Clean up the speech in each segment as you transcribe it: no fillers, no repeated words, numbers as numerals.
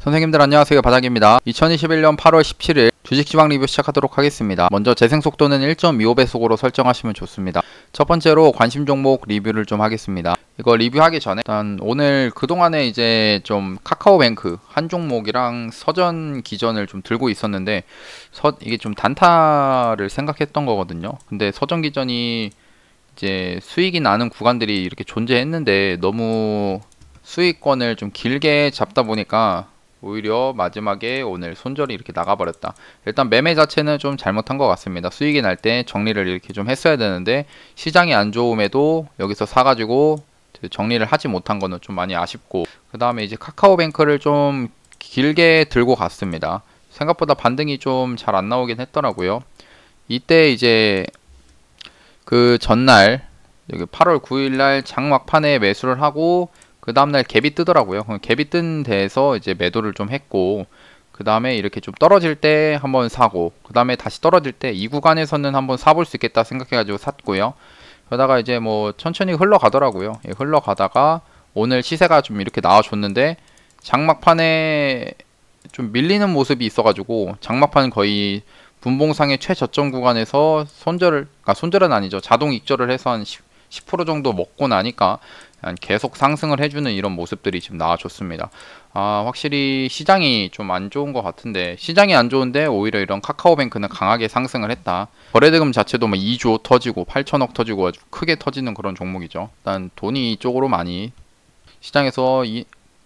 선생님들 안녕하세요, 바닥입니다. 2021년 8월 17일 주식시황 리뷰 시작하도록 하겠습니다. 먼저 재생속도는 1.25배속으로 설정하시면 좋습니다. 첫 번째로 관심 종목 리뷰를 좀 하겠습니다. 이거 리뷰하기 전에 일단 오늘 그동안에 이제 좀 카카오뱅크 한 종목이랑 서전 기전을 좀 들고 있었는데 이게 좀 단타를 생각했던 거거든요. 근데 서전 기전이 이제 수익이 나는 구간들이 이렇게 존재했는데 너무 수익권을 좀 길게 잡다 보니까 오히려 마지막에 오늘 손절이 이렇게 나가버렸다. 일단 매매 자체는 좀 잘못한 것 같습니다. 수익이 날 때 정리를 이렇게 좀 했어야 되는데 시장이 안 좋음에도 여기서 사가지고 정리를 하지 못한 거는 좀 많이 아쉽고, 그 다음에 이제 카카오뱅크를 좀 길게 들고 갔습니다. 생각보다 반등이 좀 잘 안 나오긴 했더라고요. 이때 이제 그 전날 여기 8월 9일날 장막판에 매수를 하고 그 다음날 갭이 뜨더라고요. 갭이 뜬 데에서 이제 매도를 좀 했고, 그 다음에 이렇게 좀 떨어질 때 한번 사고, 그 다음에 다시 떨어질 때 이 구간에서는 한번 사볼 수 있겠다 생각해가지고 샀고요. 그러다가 이제 뭐 천천히 흘러가더라고요. 예, 흘러가다가 오늘 시세가 좀 이렇게 나와줬는데 장막판에 좀 밀리는 모습이 있어가지고 장막판 거의 분봉상의 최저점 구간에서 손절은 아니죠. 자동 익절을 해서 한 10% 정도 먹고 나니까 계속 상승을 해주는 이런 모습들이 지금 나와줬습니다. 확실히 시장이 좀 안 좋은 것 같은데, 시장이 안 좋은데 오히려 이런 카카오뱅크는 강하게 상승을 했다. 거래대금 자체도 뭐 2조 터지고 8천억 터지고 아주 크게 터지는 그런 종목이죠. 일단 돈이 이쪽으로 많이 시장에서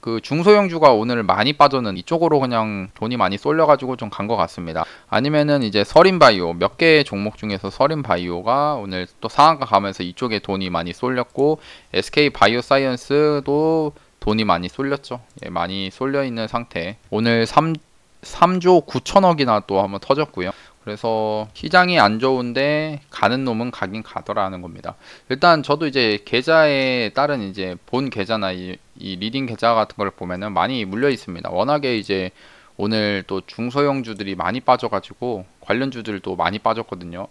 그 중소형주가 오늘 많이 빠져는 이쪽으로 그냥 돈이 많이 쏠려가지고 좀 간 것 같습니다. 아니면은 이제 서린바이오 몇 개 종목 중에서 서린바이오가 오늘 또 상한가 가면서 이쪽에 돈이 많이 쏠렸고, SK바이오사이언스도 돈이 많이 쏠렸죠. 예, 많이 쏠려 있는 상태. 오늘 3조 9천억이나 또 한번 터졌고요. 그래서 시장이 안 좋은데 가는 놈은 가긴 가더라는 겁니다. 일단 저도 이제 계좌에 따른 이제 본 계좌나 이 리딩 계좌 같은 걸 보면은 많이 물려 있습니다. 워낙에 이제 오늘 또 중소형주들이 많이 빠져가지고 관련주들도 많이 빠졌거든요.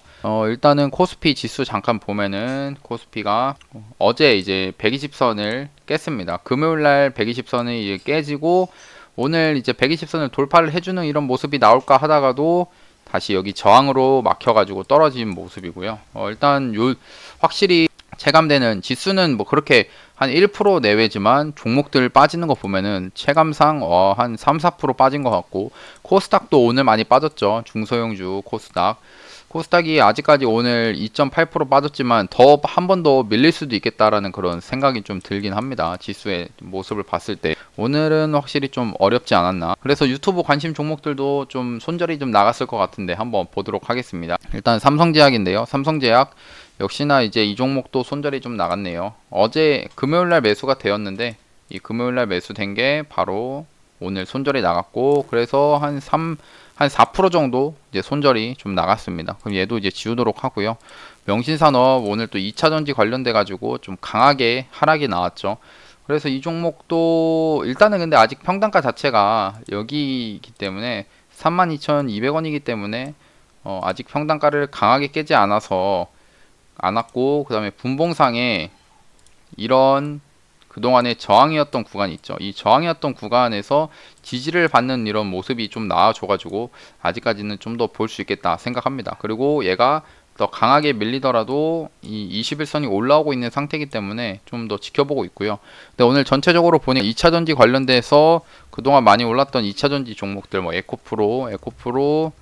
일단은 코스피 지수 잠깐 보면은 코스피가 어제 이제 120선을 깼습니다. 금요일날 120선이 이제 깨지고 오늘 이제 120선을 돌파를 해주는 이런 모습이 나올까 하다가도 다시 여기 저항으로 막혀가지고 떨어진 모습이고요. 일단 확실히 체감되는 지수는 뭐 그렇게 한 1% 내외지만 종목들 빠지는 거 보면은 체감상 한 3, 4% 빠진 것 같고, 코스닥도 오늘 많이 빠졌죠. 중소형주 코스닥이 아직까지 오늘 2.8% 빠졌지만 더 한 번 더 밀릴 수도 있겠다라는 그런 생각이 좀 들긴 합니다. 지수의 모습을 봤을 때 오늘은 확실히 좀 어렵지 않았나. 그래서 유튜브 관심 종목들도 좀 손절이 좀 나갔을 것 같은데 한번 보도록 하겠습니다. 일단 삼성제약인데요. 삼성제약 역시나 이제 이 종목도 손절이 좀 나갔네요. 어제 금요일날 매수가 되었는데 이 금요일날 매수된 게 바로 오늘 손절이 나갔고, 그래서 한 4% 정도 이제 손절이 좀 나갔습니다. 그럼 얘도 이제 지우도록 하고요. 명신산업 오늘 또 2차전지 관련돼 가지고 좀 강하게 하락이 나왔죠. 그래서 이 종목도 일단은 근데 아직 평단가 자체가 여기이기 때문에 32,200원이기 때문에 아직 평단가를 강하게 깨지 않았고, 그 다음에 분봉상에 이런 그동안의 저항이었던 구간이 있죠. 이 저항이었던 구간에서 지지를 받는 이런 모습이 좀 나와줘가지고 아직까지는 좀 더 볼 수 있겠다 생각합니다. 그리고 얘가 더 강하게 밀리더라도 이 21선이 올라오고 있는 상태이기 때문에 좀 더 지켜보고 있고요. 근데 오늘 전체적으로 보니 2차전지 관련돼서 그동안 많이 올랐던 2차전지 종목들 뭐 에코프로,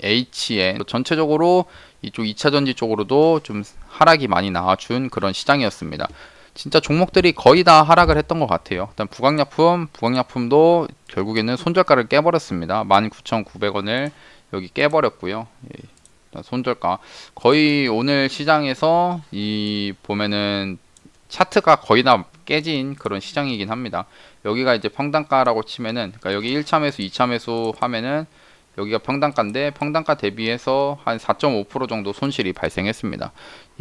HN 전체적으로 이쪽 2차전지 쪽으로도 좀 하락이 많이 나와준 그런 시장이었습니다. 진짜 종목들이 거의 다 하락을 했던 것 같아요. 일단 부강약품도 결국에는 손절가를 깨버렸습니다. 19,900원을 여기 깨버렸고요. 일단 손절가 거의 오늘 시장에서 이 보면은 차트가 거의 다 깨진 그런 시장이긴 합니다. 여기가 이제 평단가라고 치면은, 그러니까 여기 1차 매수 2차 매수 하면은 여기가 평단가인데 평단가 대비해서 한 4.5% 정도 손실이 발생했습니다.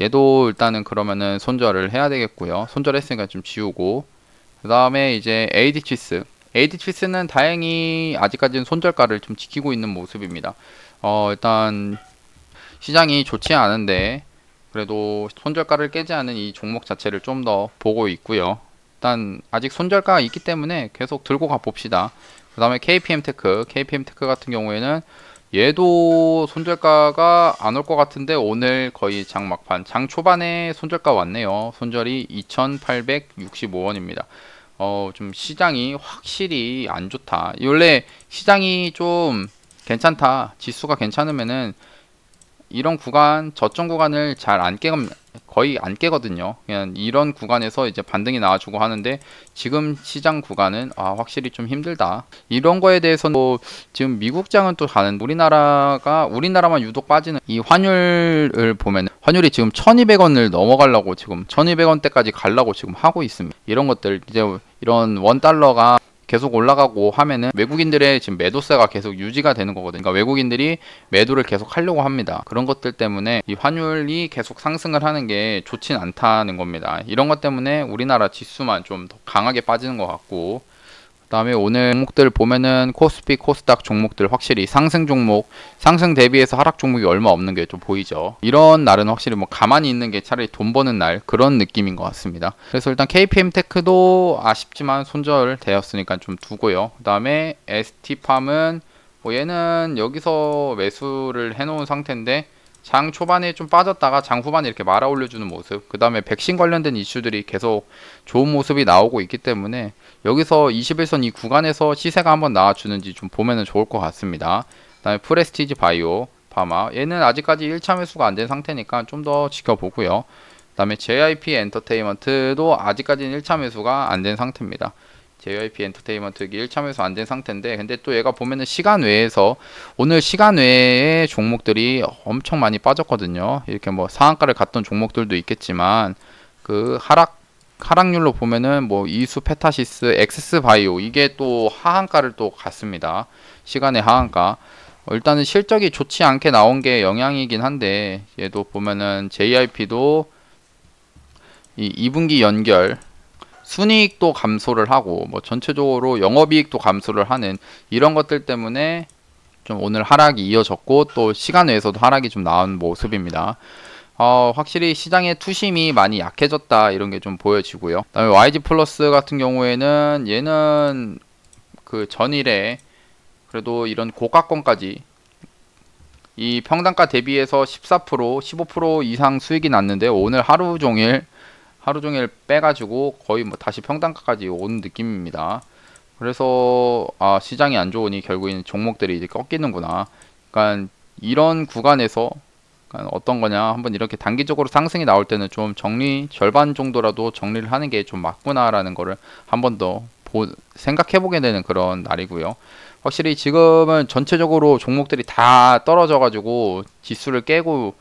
얘도 일단은 그러면은 손절을 해야 되겠고요. 손절했으니까 좀 지우고, 그 다음에 이제 AD치스는 다행히 아직까지는 손절가를 좀 지키고 있는 모습입니다. 일단 시장이 좋지 않은데 그래도 손절가를 깨지 않은 이 종목 자체를 좀 더 보고 있고요. 일단 아직 손절가가 있기 때문에 계속 들고 가 봅시다. 그 다음에 KPM테크 같은 경우에는 얘도 손절가가 안 올 것 같은데 오늘 거의 장 막판, 장 초반에 손절가 왔네요. 손절이 2,865원입니다. 좀 시장이 확실히 안 좋다. 원래 시장이 좀 괜찮다, 지수가 괜찮으면은 이런 구간, 저점 구간을 거의 안 깨거든요. 그냥 이런 구간에서 이제 반등이 나와주고 하는데 지금 시장 구간은 확실히 좀 힘들다. 이런 거에 대해서는 뭐 지금 미국장은 또 가는, 우리나라만 유독 빠지는 이 환율을 보면 환율이 지금 1200원을 넘어가려고, 지금 1200원대까지 가려고 지금 하고 있습니다. 이런 것들, 이제 이런 원달러가 계속 올라가고 하면은 외국인들의 지금 매도세가 계속 유지가 되는 거거든요. 그러니까 외국인들이 매도를 계속 하려고 합니다. 그런 것들 때문에 이 환율이 계속 상승을 하는 게 좋진 않다는 겁니다. 이런 것 때문에 우리나라 지수만 좀 더 강하게 빠지는 것 같고, 그 다음에 오늘 종목들 보면은 코스피, 코스닥 종목들 확실히 상승 종목, 상승 대비해서 하락 종목이 얼마 없는 게 좀 보이죠. 이런 날은 확실히 뭐 가만히 있는 게 차라리 돈 버는 날, 그런 느낌인 것 같습니다. 그래서 일단 KPM테크도 아쉽지만 손절되었으니까 좀 두고요. 그 다음에 ST팜은 뭐 얘는 여기서 매수를 해놓은 상태인데 장 초반에 좀 빠졌다가 장 후반에 이렇게 말아 올려주는 모습, 그 다음에 백신 관련된 이슈들이 계속 좋은 모습이 나오고 있기 때문에 여기서 21선 이 구간에서 시세가 한번 나와주는지 좀 보면은 좋을 것 같습니다. 그 다음에 프레스티지 바이오 파마, 얘는 아직까지 1차 매수가 안 된 상태니까 좀 더 지켜보고요. 그 다음에 JYP 엔터테인먼트도 아직까지는 1차 매수가 안 된 상태입니다. JYP 엔터테인먼트 1차 매수 안 된 상태인데, 근데 또 얘가 보면은 시간 외에서 오늘 시간 외에 종목들이 엄청 많이 빠졌거든요. 이렇게 뭐 상한가를 갔던 종목들도 있겠지만 그 하락률로 보면은 뭐 이수 페타시스, 엑세스바이오, 이게 또 하한가를 또 갔습니다. 시간의 하한가. 일단은 실적이 좋지 않게 나온 게 영향이긴 한데, 얘도 보면은 JYP도 이 2분기 연결 순이익도 감소를 하고 뭐 전체적으로 영업이익도 감소를 하는 이런 것들 때문에 좀 오늘 하락이 이어졌고, 또 시간 외에서도 하락이 좀 나온 모습입니다. 확실히 시장의 투심이 많이 약해졌다, 이런 게 좀 보여지고요. 그다음에 YG 플러스 같은 경우에는 얘는 그 전일에 그래도 이런 고가권까지 이 평단가 대비해서 14%, 15% 이상 수익이 났는데 오늘 하루 종일 빼가지고 거의 뭐 다시 평단가까지 온 느낌입니다. 그래서 시장이 안 좋으니 결국에는 종목들이 이제 꺾이는구나. 그러니까 이런 구간에서 어떤 거냐, 한번 이렇게 단기적으로 상승이 나올 때는 좀 절반 정도라도 정리를 하는 게 좀 맞구나라는 거를 한 번 더 생각해 보게 되는 그런 날이고요. 확실히 지금은 전체적으로 종목들이 다 떨어져 가지고 지수를 깨고,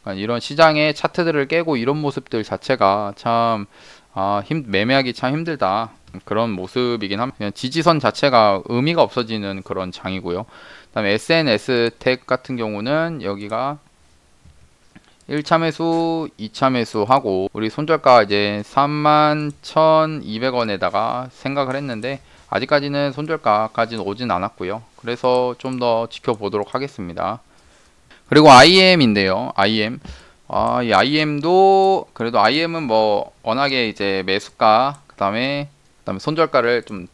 그러니까 이런 시장의 차트들을 깨고 이런 모습들 자체가 참 매매하기 참 힘들다, 그런 모습이긴 합니다. 그냥 지지선 자체가 의미가 없어지는 그런 장이고요. 그 다음에 SNS텍 같은 경우는 여기가 1차 매수, 2차 매수하고 우리 손절가 이제 31,200원에다가 생각을 했는데 아직까지는 손절가까지는 오진 않았고요. 그래서 좀 더 지켜보도록 하겠습니다. 그리고 IM인데요. IM. 이 IM도 그래도 IM은 뭐 워낙에 이제 매수가 그다음에 손절가를 좀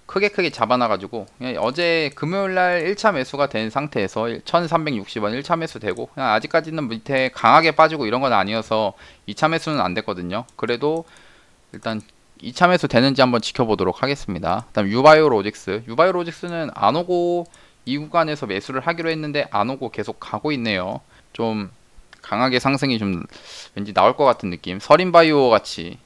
크게 잡아놔가지고 그냥 어제 금요일날 1차 매수가 된 상태에서 1360원 1차 매수 되고, 그냥 아직까지는 밑에 강하게 빠지고 이런 건 아니어서 2차 매수는 안 됐거든요. 그래도 일단 2차 매수 되는지 한번 지켜보도록 하겠습니다. 그 다음 유바이오로직스는 안 오고 이 구간에서 매수를 하기로 했는데 안 오고 계속 가고 있네요. 좀 강하게 상승이 좀 왠지 나올 것 같은 느낌. 서린바이오 같이,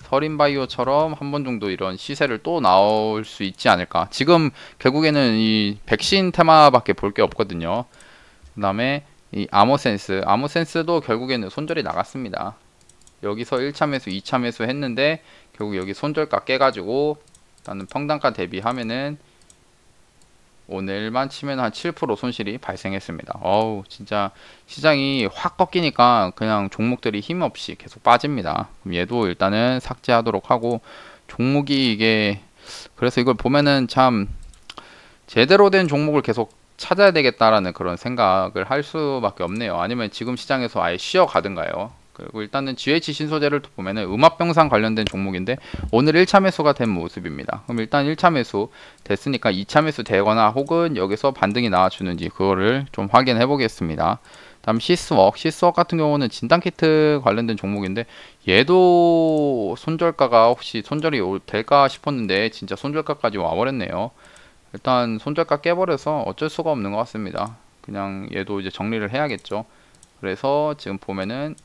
서린바이오처럼 한 번 정도 이런 시세를 또 나올 수 있지 않을까. 지금 결국에는 이 백신 테마밖에 볼 게 없거든요. 그 다음에 이 아모센스도 결국에는 손절이 나갔습니다. 여기서 1차 매수, 2차 매수 했는데 결국 여기 손절가 깨가지고 일단은 평단가 대비하면은 오늘만 치면 한 7% 손실이 발생했습니다. 진짜 시장이 확 꺾이니까 그냥 종목들이 힘없이 계속 빠집니다. 그럼 얘도 일단은 삭제하도록 하고, 종목이 이게 그래서 이걸 보면은 참 제대로 된 종목을 계속 찾아야 되겠다라는 그런 생각을 할 수밖에 없네요. 아니면 지금 시장에서 아예 쉬어가든가요. 그리고 일단은 GH 신소재를 보면은 음압병상 관련된 종목인데 오늘 1차 매수가 된 모습입니다. 그럼 일단 1차 매수 됐으니까 2차 매수 되거나 혹은 여기서 반등이 나와주는지 그거를 좀 확인해 보겠습니다. 다음 시스웍 같은 경우는 진단키트 관련된 종목인데 얘도 손절가가 혹시 손절이 될까 싶었는데 진짜 손절가까지 와버렸네요. 일단 손절가 깨버려서 어쩔 수가 없는 것 같습니다. 그냥 얘도 이제 정리를 해야겠죠. 그래서 지금 보면은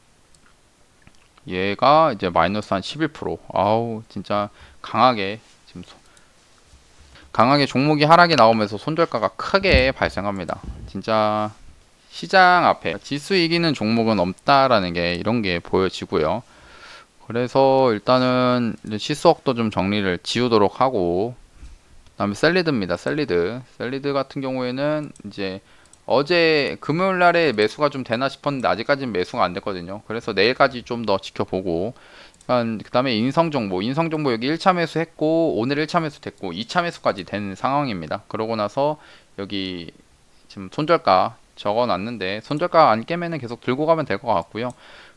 얘가 이제 마이너스 한 11%. 아우 진짜 강하게 지금 강하게 종목이 하락이 나오면서 손절가가 크게 발생합니다. 진짜 시장 앞에 지수 이기는 종목은 없다라는 게 이런 게 보여지고요. 그래서 일단은 시스웍도 좀 정리를 지우도록 하고, 그다음에 셀리드입니다. 셀리드 같은 경우에는 이제 어제 금요일 날에 매수가 좀 되나 싶었는데 아직까지는 매수가 안 됐거든요. 그래서 내일까지 좀 더 지켜보고, 그 다음에 인성정보 여기 1차 매수 했고 오늘 1차 매수 됐고 2차 매수까지 된 상황입니다. 그러고 나서 여기 지금 손절가 적어놨는데 손절가 안 깨면은 계속 들고 가면 될 것 같고요.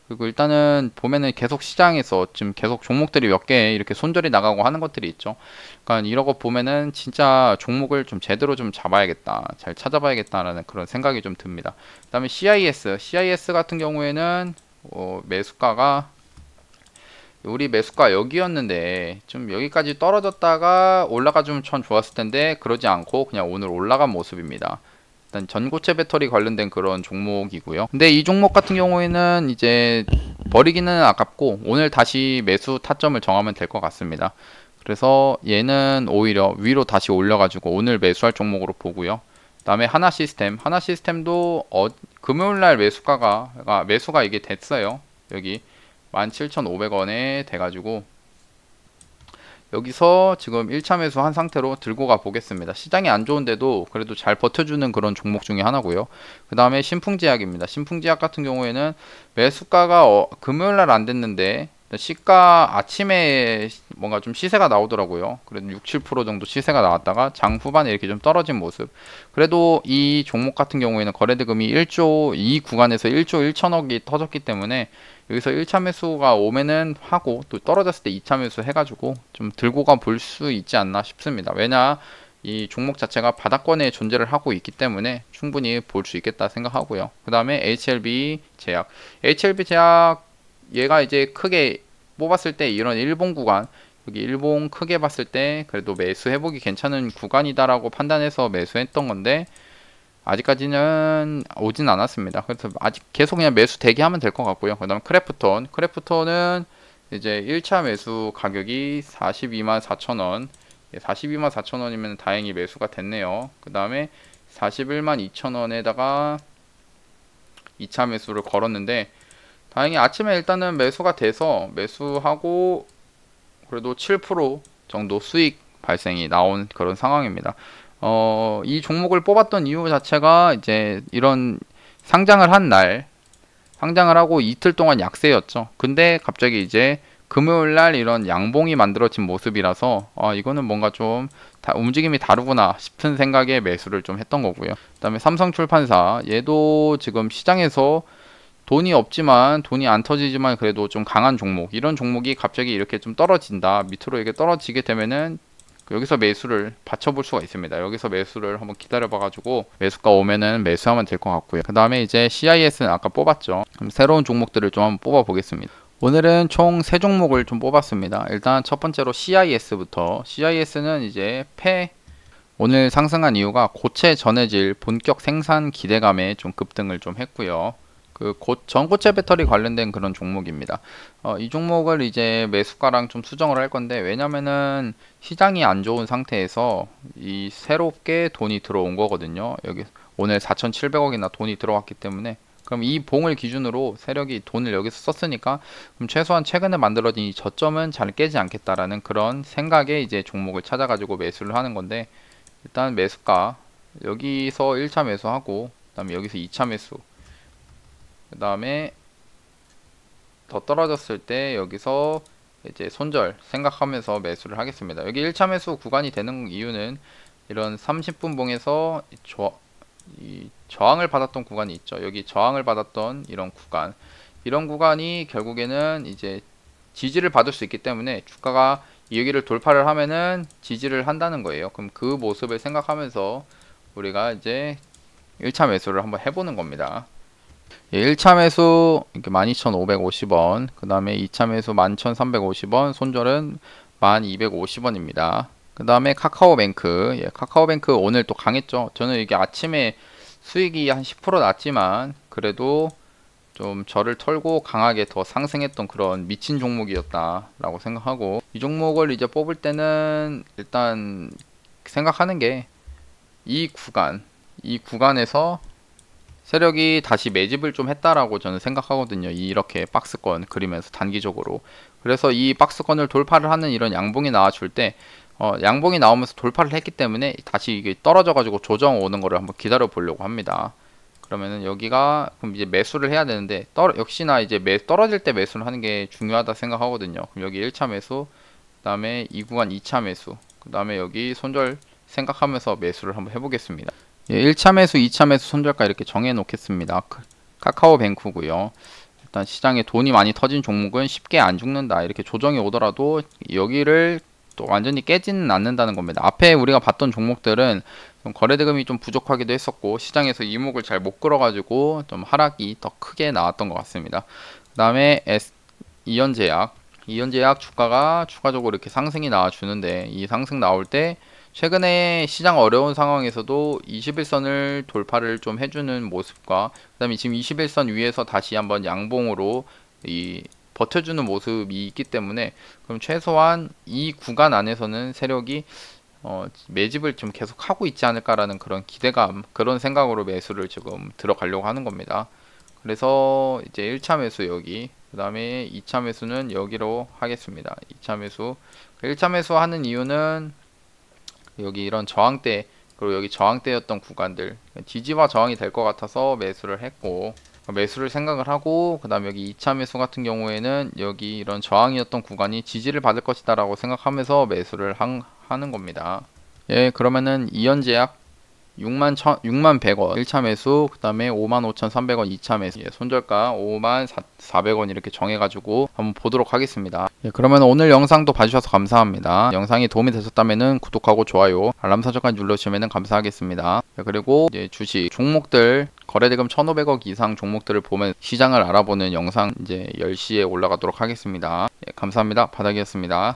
그리고 일단은 보면은 계속 시장에서 지금 계속 종목들이 몇 개 이렇게 손절이 나가고 하는 것들이 있죠. 그러니까 이런 거 보면은 진짜 종목을 좀 제대로 좀 잡아야겠다, 잘 찾아봐야겠다라는 그런 생각이 좀 듭니다. 그다음에 CIS 같은 경우에는 매수가가 우리 매수가 여기였는데 좀 여기까지 떨어졌다가 올라가주면 참 좋았을 텐데 그러지 않고 그냥 오늘 올라간 모습입니다. 일단 전고체 배터리 관련된 그런 종목이고요. 근데 이 종목 같은 경우에는 이제 버리기는 아깝고 오늘 다시 매수 타점을 정하면 될 것 같습니다. 그래서 얘는 오히려 위로 다시 올려가지고 오늘 매수할 종목으로 보고요. 그 다음에 하나시스템도 금요일날 매수가 이게 됐어요. 여기 17,500원에 돼가지고 여기서 지금 1차 매수 한 상태로 들고 가 보겠습니다. 시장이 안 좋은데도 그래도 잘 버텨주는 그런 종목 중에 하나고요. 그 다음에 신풍제약입니다. 신풍제약 같은 경우에는 매수가가 금요일날 안 됐는데 시가 아침에 뭔가 좀 시세가 나오더라고요. 그래도 6, 7% 정도 시세가 나왔다가 장 후반에 이렇게 좀 떨어진 모습. 그래도 이 종목 같은 경우에는 거래대금이 1조, 이 구간에서 1조 1천억이 터졌기 때문에 여기서 1차 매수가 오면은 하고 또 떨어졌을 때 2차 매수 해가지고 좀 들고 가 볼 수 있지 않나 싶습니다. 왜냐 이 종목 자체가 바닥권에 존재를 하고 있기 때문에 충분히 볼 수 있겠다 생각하고요. 그 다음에 HLB 제약 얘가 이제 크게 뽑았을 때 이런 일본 구간, 여기 일본 크게 봤을 때 그래도 매수 회복이 괜찮은 구간이다라고 판단해서 매수했던 건데 아직까지는 오진 않았습니다. 그래서 아직 계속 그냥 매수 대기하면 될 것 같고요. 그 다음 크래프톤은 이제 1차 매수 가격이 424,000원, 424,000원이면 다행히 매수가 됐네요. 그 다음에 412,200원에다가 2차 매수를 걸었는데 다행히 아침에 일단은 매수가 돼서 매수하고 그래도 7% 정도 수익 발생이 나온 그런 상황입니다. 이 종목을 뽑았던 이유 자체가 이제 이런 상장을 하고 이틀 동안 약세였죠. 근데 갑자기 이제 금요일 날 이런 양봉이 만들어진 모습이라서 이거는 뭔가 좀 움직임이 다르구나 싶은 생각에 매수를 좀 했던 거고요. 그다음에 삼성출판사 얘도 지금 시장에서 돈이 없지만 돈이 안 터지지만 그래도 좀 강한 종목, 이런 종목이 갑자기 이렇게 좀 떨어진다, 밑으로 이렇게 떨어지게 되면은 여기서 매수를 받쳐볼 수가 있습니다. 여기서 매수를 한번 기다려봐 가지고 매수가 오면은 매수하면 될 것 같고요. 그 다음에 이제 CIS는 아까 뽑았죠. 그럼 새로운 종목들을 좀 한번 뽑아 보겠습니다. 오늘은 총 3종목을 좀 뽑았습니다. 일단 첫 번째로 CIS부터. CIS는 이제 오늘 상승한 이유가 고체 전해질 본격 생산 기대감에 좀 급등을 좀 했고요. 전고체 배터리 관련된 그런 종목입니다. 이 종목을 이제 매수가랑 좀 수정을 할 건데, 왜냐면은 시장이 안 좋은 상태에서 이 새롭게 돈이 들어온 거거든요. 여기 오늘 4,700억이나 돈이 들어왔기 때문에, 그럼 이 봉을 기준으로 세력이 돈을 여기서 썼으니까 그럼 최소한 최근에 만들어진 이 저점은 잘 깨지 않겠다라는 그런 생각에 이제 종목을 찾아가지고 매수를 하는 건데, 일단 매수가 여기서 1차 매수하고 그 다음에 여기서 2차 매수, 그 다음에 더 떨어졌을 때 여기서 이제 손절 생각하면서 매수를 하겠습니다. 여기 1차 매수 구간이 되는 이유는 이런 30분 봉에서 이 저항을 받았던 구간이 있죠. 여기 저항을 받았던 이런 구간, 이런 구간이 결국에는 이제 지지를 받을 수 있기 때문에 주가가 여기를 돌파를 하면은 지지를 한다는 거예요. 그럼 그 모습을 생각하면서 우리가 이제 1차 매수를 한번 해보는 겁니다. 1차 매수 12,550원, 그 다음에 2차 매수 11,350원, 손절은 1,250원입니다. 그 다음에 카카오뱅크, 카카오뱅크 오늘 또 강했죠. 저는 이게 아침에 수익이 한 10% 났지만 그래도 좀 저를 털고 강하게 더 상승했던 그런 미친 종목이었다 라고 생각하고, 이 종목을 이제 뽑을 때는 일단 생각하는 게 이 구간에서 세력이 다시 매집을 좀 했다라고 저는 생각하거든요. 이렇게 박스권 그리면서 단기적으로. 그래서 이 박스권을 돌파를 하는 이런 양봉이 나와줄 때 양봉이 나오면서 돌파를 했기 때문에 다시 이게 떨어져 가지고 조정 오는 거를 한번 기다려 보려고 합니다. 그러면은 여기가 그럼 이제 매수를 해야 되는데 역시나 이제 떨어질 때 매수를 하는 게 중요하다 생각하거든요. 그럼 여기 1차 매수, 그 다음에 이 구간 2차 매수, 그 다음에 여기 손절 생각하면서 매수를 한번 해보겠습니다. 1차 매수, 2차 매수 손절가 이렇게 정해 놓겠습니다. 카카오뱅크고요. 일단 시장에 돈이 많이 터진 종목은 쉽게 안 죽는다. 이렇게 조정이 오더라도 여기를 또 완전히 깨지는 않는다는 겁니다. 앞에 우리가 봤던 종목들은 좀 거래대금이 좀 부족하기도 했었고 시장에서 이목을 잘 못 끌어가지고 좀 하락이 더 크게 나왔던 것 같습니다. 그 다음에 이현제약 주가가 추가적으로 이렇게 상승이 나와주는데, 이 상승 나올 때 최근에 시장 어려운 상황에서도 21선을 돌파를 좀 해주는 모습과, 그 다음에 지금 21선 위에서 다시 한번 양봉으로 버텨주는 모습이 있기 때문에, 그럼 최소한 이 구간 안에서는 세력이 매집을 좀 계속 하고 있지 않을까라는 그런 기대감, 그런 생각으로 매수를 지금 들어가려고 하는 겁니다. 그래서 이제 1차 매수 여기, 그 다음에 2차 매수는 여기로 하겠습니다. 2차 매수, 1차 매수 하는 이유는 여기 이런 저항대, 그리고 여기 저항대였던 구간들 지지와 저항이 될 것 같아서 매수를 했고, 매수를 생각을 하고, 그 다음에 여기 2차 매수 같은 경우에는 여기 이런 저항이었던 구간이 지지를 받을 것이다 라고 생각하면서 매수를 하는 겁니다. 예, 그러면은 이현제약 61,100원 1차 매수, 그 다음에 55,300원 2차 매수, 손절가 54,400원 이렇게 정해가지고 한번 보도록 하겠습니다. 예, 그러면 오늘 영상도 봐주셔서 감사합니다. 영상이 도움이 되셨다면 구독하고 좋아요, 알람 설정까지 눌러주시면 감사하겠습니다. 예, 그리고 이제 주식 종목들 거래대금 1,500억 이상 종목들을 보면 시장을 알아보는 영상 이제 10시에 올라가도록 하겠습니다. 예, 감사합니다. 바닥이었습니다.